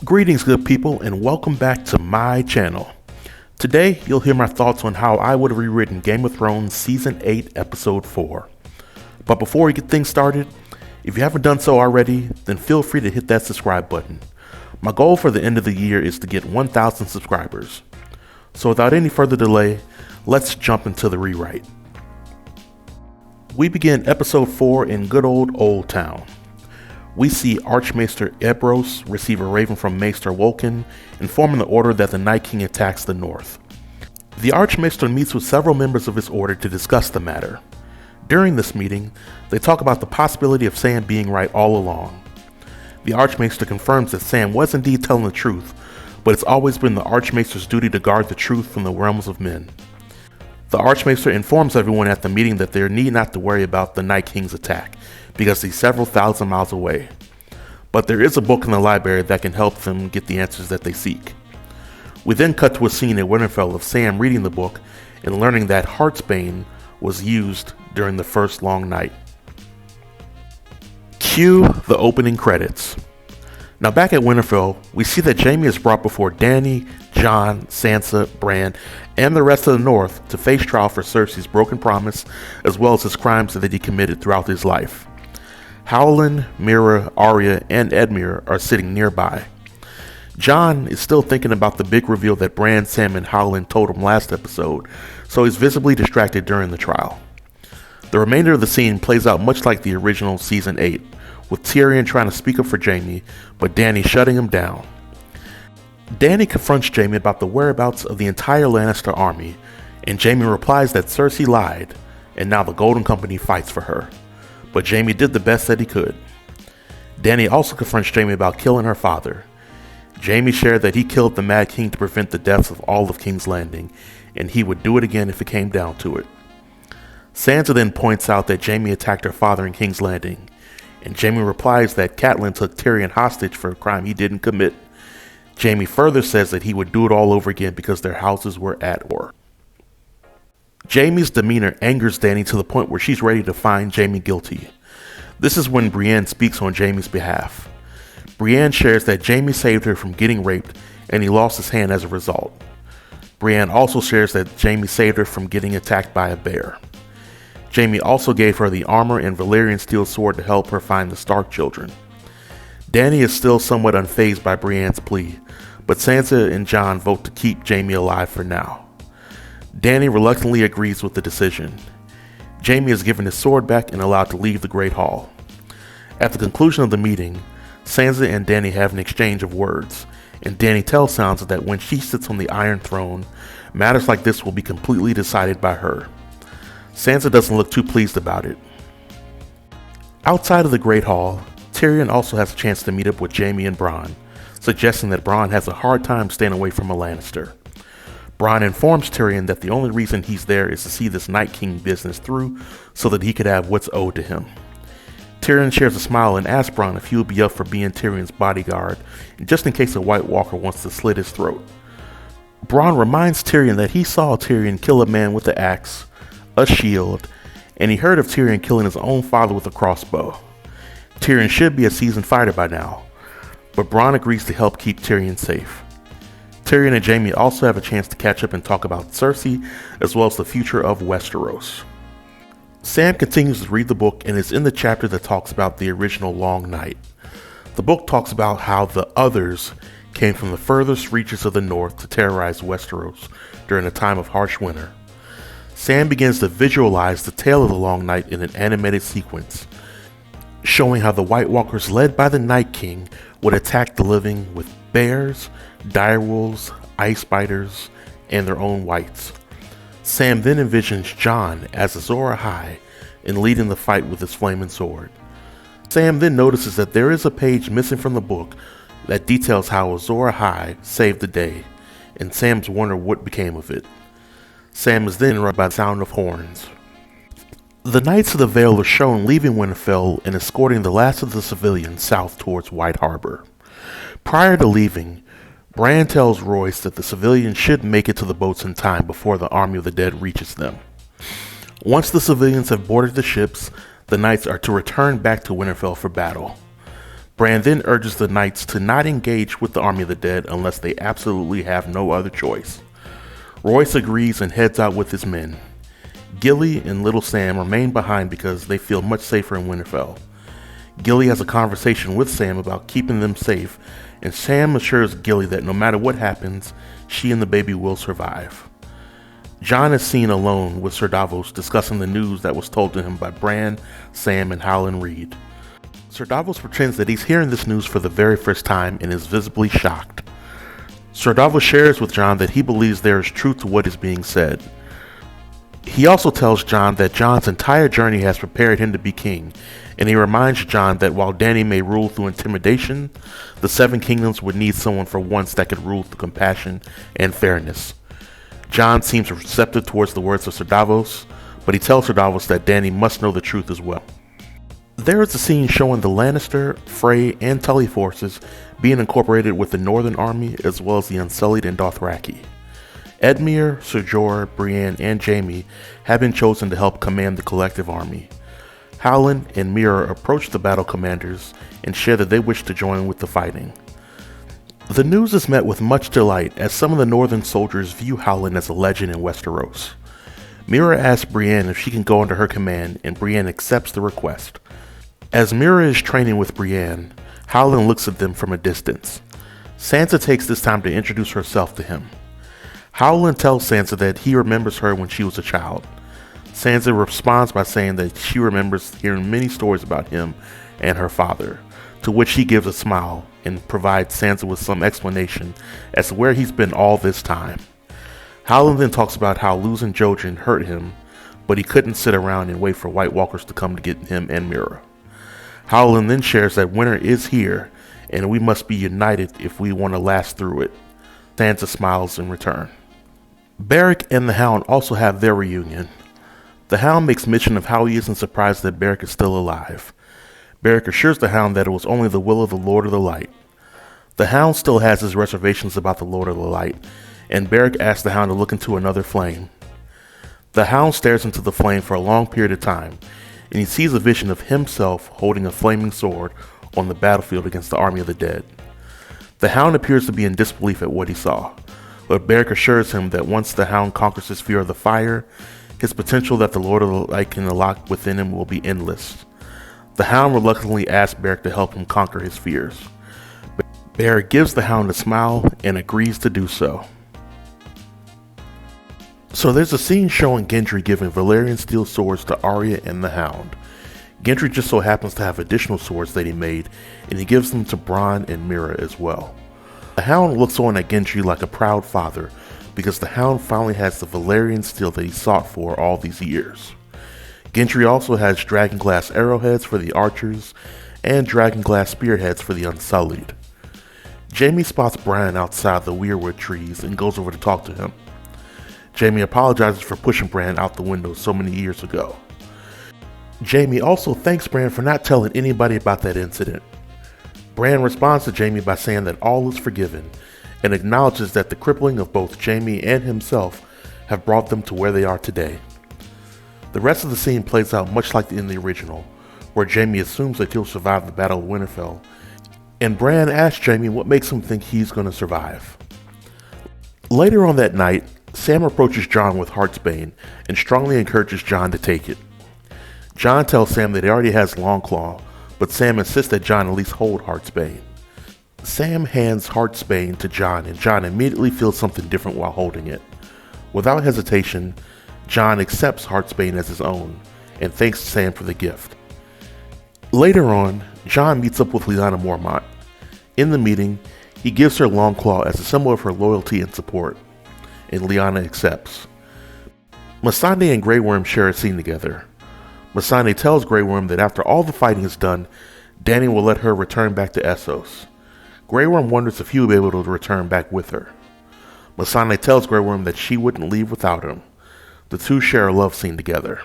Greetings, good people, and welcome back to my channel. Today, you'll hear my thoughts on how I would have rewritten Game of Thrones Season 8, Episode 4. But before we get things started, if you haven't done so already, then feel free to hit that subscribe button. My goal for the end of the year is to get 1,000 subscribers. So without any further delay, let's jump into the rewrite. We begin Episode 4 in good old Town. We see Archmaester Ebrose receive a raven from Maester Wolkan, informing the order that the Night King attacks the north. The Archmaester meets with several members of his order to discuss the matter. During this meeting, they talk about the possibility of Sam being right all along. The Archmaester confirms that Sam was indeed telling the truth, but it's always been the Archmaester's duty to guard the truth from the realms of men. The Archmaester informs everyone at the meeting that they need not to worry about the Night King's attack, because he's several thousand miles away. But there is a book in the library that can help them get the answers that they seek. We then cut to a scene in Winterfell of Sam reading the book and learning that Heartsbane was used during the first long night. Cue the opening credits. Now back at Winterfell, we see that Jaime is brought before Dany, Jon, Sansa, Bran, and the rest of the North to face trial for Cersei's broken promise, as well as his crimes that he committed throughout his life. Howland, Mira, Arya, and Edmure are sitting nearby. Jon is still thinking about the big reveal that Bran, Sam, and Howland told him last episode, so he's visibly distracted during the trial. The remainder of the scene plays out much like the original Season 8, with Tyrion trying to speak up for Jaime, but Dany shutting him down. Dany confronts Jaime about the whereabouts of the entire Lannister army, and Jaime replies that Cersei lied, and now the Golden Company fights for her. But Jaime did the best that he could. Dany also confronts Jaime about killing her father. Jaime shared that he killed the Mad King to prevent the deaths of all of King's Landing, and he would do it again if it came down to it. Sansa then points out that Jaime attacked her father in King's Landing, and Jaime replies that Catelyn took Tyrion hostage for a crime he didn't commit. Jaime further says that he would do it all over again because their houses were at war. Jaime's demeanor angers Dany to the point where she's ready to find Jaime guilty. This is when Brienne speaks on Jaime's behalf. Brienne shares that Jaime saved her from getting raped and he lost his hand as a result. Brienne also shares that Jaime saved her from getting attacked by a bear. Jaime also gave her the armor and Valyrian steel sword to help her find the Stark children. Dany is still somewhat unfazed by Brienne's plea, but Sansa and Jon vote to keep Jaime alive for now. Dany reluctantly agrees with the decision. Jaime is given his sword back and allowed to leave the Great Hall. At the conclusion of the meeting, Sansa and Dany have an exchange of words, and Dany tells Sansa that when she sits on the Iron Throne, matters like this will be completely decided by her. Sansa doesn't look too pleased about it. Outside of the Great Hall, Tyrion also has a chance to meet up with Jaime and Bronn, suggesting that Bronn has a hard time staying away from a Lannister. Bronn informs Tyrion that the only reason he's there is to see this Night King business through so that he could have what's owed to him. Tyrion shares a smile and asks Bronn if he would be up for being Tyrion's bodyguard, just in case a White Walker wants to slit his throat. Bronn reminds Tyrion that he saw Tyrion kill a man with an axe, a shield, and he heard of Tyrion killing his own father with a crossbow. Tyrion should be a seasoned fighter by now, but Bronn agrees to help keep Tyrion safe. Tyrion and Jaime also have a chance to catch up and talk about Cersei, as well as the future of Westeros. Sam continues to read the book and is in the chapter that talks about the original Long Night. The book talks about how the Others came from the furthest reaches of the north to terrorize Westeros during a time of harsh winter. Sam begins to visualize the tale of the Long Night in an animated sequence, showing how the White Walkers led by the Night King would attack the living with bears, direwolves, ice spiders, and their own whites. Sam then envisions Jon as Azor Ahai and leading the fight with his flaming sword. Sam then notices that there is a page missing from the book that details how Azor Ahai saved the day, and Sam's wonder what became of it. Sam is then interrupted by the sound of horns. The Knights of the Vale are shown leaving Winterfell and escorting the last of the civilians south towards White Harbor. Prior to leaving, Bran tells Royce that the civilians should make it to the boats in time before the army of the dead reaches them. Once the civilians have boarded the ships, the knights are to return back to Winterfell for battle. Bran then urges the knights to not engage with the army of the dead unless they absolutely have no other choice. Royce agrees and heads out with his men. Gilly and Little Sam remain behind because they feel much safer in Winterfell. Gilly has a conversation with Sam about keeping them safe, and Sam assures Gilly that no matter what happens, she and the baby will survive. Jon is seen alone with Sir Davos discussing the news that was told to him by Bran, Sam, and Howland Reed. Sir Davos pretends that he's hearing this news for the very first time and is visibly shocked. Sir Davos shares with Jon that he believes there is truth to what is being said. He also tells Jon that Jon's entire journey has prepared him to be king, and he reminds Jon that while Dany may rule through intimidation, the Seven Kingdoms would need someone for once that could rule through compassion and fairness. Jon seems receptive towards the words of Sir Davos, but he tells Sir Davos that Dany must know the truth as well. There is a scene showing the Lannister, Frey, and Tully forces being incorporated with the Northern Army as well as the Unsullied and Dothraki. Edmure, Ser Jorah, Brienne, and Jaime have been chosen to help command the collective army. Howland and Meera approach the battle commanders and share that they wish to join with the fighting. The news is met with much delight as some of the northern soldiers view Howland as a legend in Westeros. Meera asks Brienne if she can go under her command, and Brienne accepts the request. As Meera is training with Brienne, Howland looks at them from a distance. Sansa takes this time to introduce herself to him. Howland tells Sansa that he remembers her when she was a child. Sansa responds by saying that she remembers hearing many stories about him and her father, to which he gives a smile and provides Sansa with some explanation as to where he's been all this time. Howland then talks about how losing Jojen hurt him, but he couldn't sit around and wait for White Walkers to come to get him and Meera. Howland then shares that winter is here, and we must be united if we want to last through it. Sansa smiles in return. Beric and the Hound also have their reunion. The Hound makes mention of how he isn't surprised that Beric is still alive. Beric assures the Hound that it was only the will of the Lord of the Light. The Hound still has his reservations about the Lord of the Light, and Beric asks the Hound to look into another flame. The Hound stares into the flame for a long period of time, and he sees a vision of himself holding a flaming sword on the battlefield against the army of the dead. The Hound appears to be in disbelief at what he saw, but Beric assures him that once the Hound conquers his fear of the fire, his potential that the Lord of the Light can unlock within him will be endless. The Hound reluctantly asks Beric to help him conquer his fears. Beric gives the Hound a smile and agrees to do so. So there's a scene showing Gendry giving Valyrian steel swords to Arya and the Hound. Gendry just so happens to have additional swords that he made, and he gives them to Bronn and Meera as well. The Hound looks on at Gendry like a proud father, because the Hound finally has the Valyrian steel that he sought for all these years. Gendry also has dragonglass arrowheads for the archers, and dragonglass spearheads for the Unsullied. Jaime spots Bran outside the weirwood trees and goes over to talk to him. Jaime apologizes for pushing Bran out the window so many years ago. Jaime also thanks Bran for not telling anybody about that incident. Bran responds to Jaime by saying that all is forgiven, and acknowledges that the crippling of both Jaime and himself have brought them to where they are today. The rest of the scene plays out much like in the original, where Jaime assumes that he'll survive the Battle of Winterfell, and Bran asks Jaime what makes him think he's going to survive. Later on that night, Sam approaches Jon with Heartsbane and strongly encourages Jon to take it. Jon tells Sam that he already has Longclaw, but Sam insists that Jon at least hold Heartsbane. Sam hands Heartsbane to Jon, and Jon immediately feels something different while holding it. Without hesitation, Jon accepts Heartsbane as his own and thanks Sam for the gift. Later on, Jon meets up with Lyanna Mormont. In the meeting, he gives her Longclaw as a symbol of her loyalty and support, and Lyanna accepts. Missandei and Grey Worm share a scene together. Missandei tells Grey Worm that after all the fighting is done, Dany will let her return back to Essos. Grey Worm wonders if he will be able to return back with her. Missandei tells Grey Worm that she wouldn't leave without him. The two share a love scene together.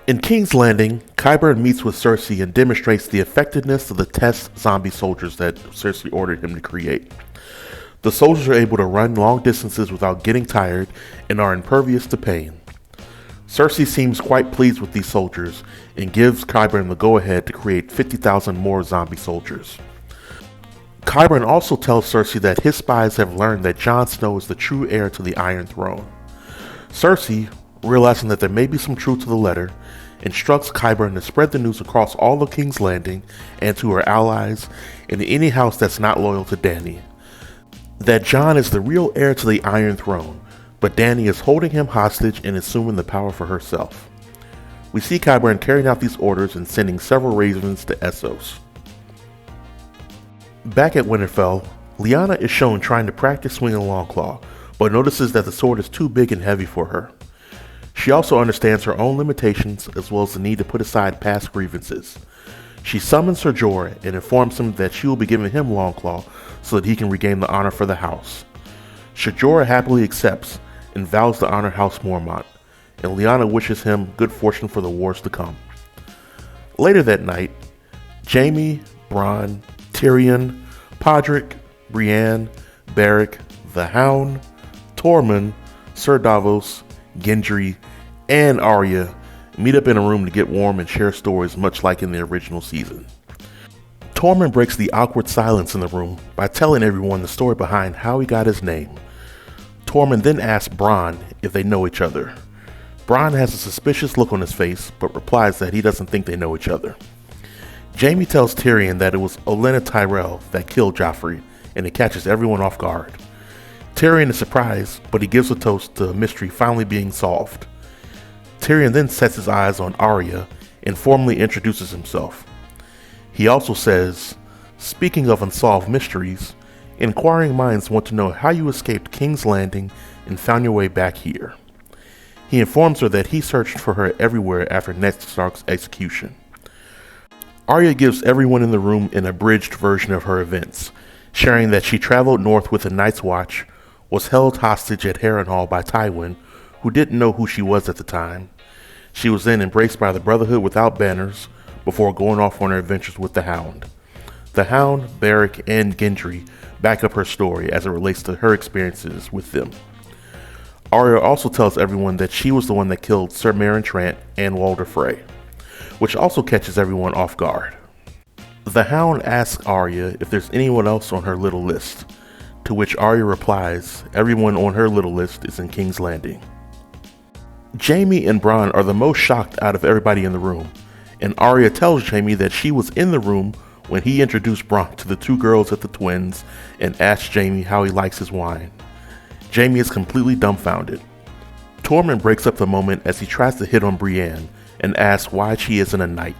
In King's Landing, Qyburn meets with Cersei and demonstrates the effectiveness of the test zombie soldiers that Cersei ordered him to create. The soldiers are able to run long distances without getting tired and are impervious to pain. Cersei seems quite pleased with these soldiers and gives Qyburn the go-ahead to create 50,000 more zombie soldiers. Qyburn also tells Cersei that his spies have learned that Jon Snow is the true heir to the Iron Throne. Cersei, realizing that there may be some truth to the letter, instructs Qyburn to spread the news across all of King's Landing and to her allies and to any house that's not loyal to Dany. That Jon is the real heir to the Iron Throne, but Dany is holding him hostage and assuming the power for herself. We see Qyburn carrying out these orders and sending several ravens to Essos. Back at Winterfell, Lyanna is shown trying to practice swinging a Longclaw, but notices that the sword is too big and heavy for her. She also understands her own limitations as well as the need to put aside past grievances. She summons Ser Jorah and informs him that she will be giving him Longclaw so that he can regain the honor for the house. Ser Jorah happily accepts and vows to honor House Mormont, and Lyanna wishes him good fortune for the wars to come. Later that night, Jaime, Bronn, Tyrion, Podrick, Brienne, Beric, the Hound, Tormund, Sir Davos, Gendry, and Arya meet up in a room to get warm and share stories much like in the original season. Tormund breaks the awkward silence in the room by telling everyone the story behind how he got his name. Tormund then asks Bronn if they know each other. Bronn has a suspicious look on his face, but replies that he doesn't think they know each other. Jaime tells Tyrion that it was Olenna Tyrell that killed Joffrey, and it catches everyone off guard. Tyrion is surprised, but he gives a toast to a mystery finally being solved. Tyrion then sets his eyes on Arya and formally introduces himself. He also says, "Speaking of unsolved mysteries, inquiring minds want to know how you escaped King's Landing and found your way back here." He informs her that he searched for her everywhere after Ned Stark's execution. Arya gives everyone in the room an abridged version of her events, sharing that she traveled north with the Night's Watch, was held hostage at Harrenhal by Tywin, who didn't know who she was at the time. She was then embraced by the Brotherhood without banners, before going off on her adventures with the Hound. The Hound, Beric, and Gendry back up her story as it relates to her experiences with them. Arya also tells everyone that she was the one that killed Sir Meryn Trant and Walder Frey, which also catches everyone off guard. The Hound asks Arya if there's anyone else on her little list, to which Arya replies, everyone on her little list is in King's Landing. Jaime and Bronn are the most shocked out of everybody in the room, and Arya tells Jaime that she was in the room when he introduced Bronn to the two girls at the Twins and asked Jaime how he likes his wine. Jaime is completely dumbfounded. Tormund breaks up the moment as he tries to hit on Brienne and asks why she isn't a knight.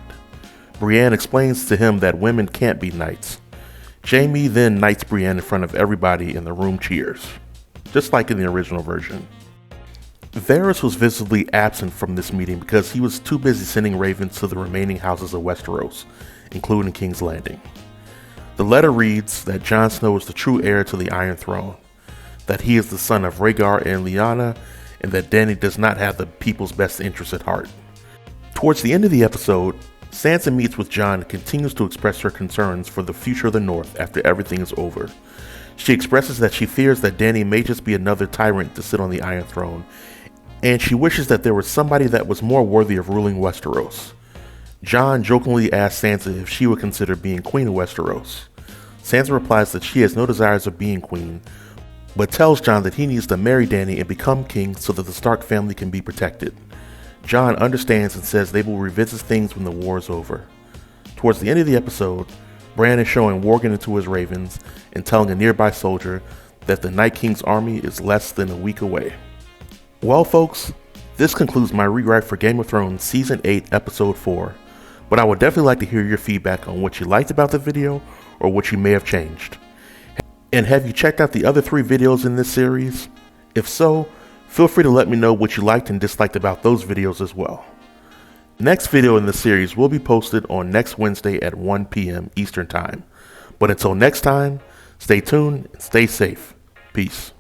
Brienne explains to him that women can't be knights. Jaime then knights Brienne in front of everybody and the room cheers, just like in the original version. Varys was visibly absent from this meeting because he was too busy sending ravens to the remaining houses of Westeros, including King's Landing. The letter reads that Jon Snow is the true heir to the Iron Throne, that he is the son of Rhaegar and Lyanna, and that Dany does not have the people's best interests at heart. Towards the end of the episode, Sansa meets with Jon and continues to express her concerns for the future of the North after everything is over. She expresses that she fears that Dany may just be another tyrant to sit on the Iron Throne, and she wishes that there was somebody that was more worthy of ruling Westeros. Jon jokingly asks Sansa if she would consider being Queen of Westeros. Sansa replies that she has no desires of being queen, but tells Jon that he needs to marry Dany and become king so that the Stark family can be protected. Jon understands and says they will revisit things when the war is over. Towards the end of the episode, Bran is showing Worgen into his ravens and telling a nearby soldier that the Night King's army is less than a week away. Well folks, this concludes my rewrite for Game of Thrones Season 8 Episode 4, but I would definitely like to hear your feedback on what you liked about the video or what you may have changed. And have you checked out the other 3 videos in this series? If so, feel free to let me know what you liked and disliked about those videos as well. The next video in the series will be posted on next Wednesday at 1 p.m. Eastern Time. But until next time, stay tuned and stay safe. Peace.